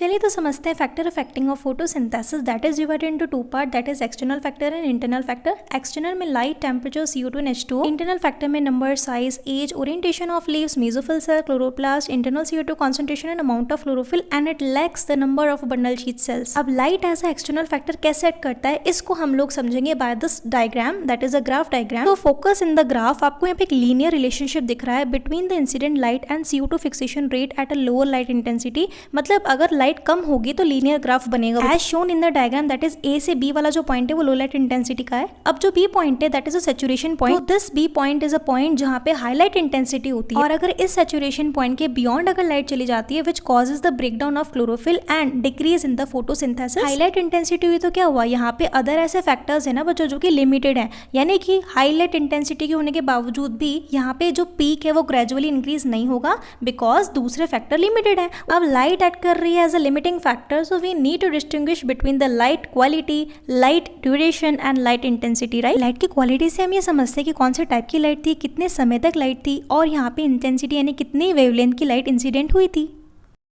चलिए तो समझते हैं factor affecting of photosynthesis that is divided into two part, that is external factor and internal factor. External में light, temperature, CO2 and H2O। Internal factor में number, size, age, orientation of leaves, mesophyll cell, chloroplast, internal CO2 concentration and amount of chlorophyll and it lacks the number of bundle sheath cells. अब light as a external factor कैसे act करता है इसको हम लोग समझेंगे bye this diagram, that is a graph diagram. तो focus in the graph, आपको यहाँ पे एक लीनियर रिलेशनशिप दिख रहा है between the incident light and CO2 fixation rate at a lower light intensity. मतलब अगर लाइट कम होगी तो लीनियर ग्राफ बनेगा as shown in the diagram, that is A से B वाला जो पॉइंट है वो लो लाइट इंटेंसिटी का है। अब जो B पॉइंट है that is a saturation point. तो this B point is a point जहाँ पे हाईलाइट इंटेंसिटी होती है, और अगर इस सैचुरेशन पॉइंट के बियॉन्ड अगर लाइट चली जाती है which causes the breakdown of chlorophyll and decrease in the photosynthesis. High light intensity हुई तो क्या हुआ, यहाँ पे अदर ऐसे फैक्टर्स है ना बच्चों जो कि लिमिटेड है, यानी कि हाईलाइट इंटेंसिटी के होने के बावजूद भी यहाँ पे जो पीक है वो ग्रेजुअली इंक्रीज नहीं होगा बिकॉज दूसरे फैक्टर लिमिटेड है। अब लाइट एक्ट कर रही है as a limiting factor, so we need to distinguish between the light quality, light duration and light intensity, right. Light की क्वालिटी से हम ये समझते हैं कि कौन से टाइप की लाइट थी, कितने समय तक लाइट थी, और यहाँ पे इंटेंसिटी यानी कितनी वेवलेंथ की लाइट इंसिडेंट हुई थी।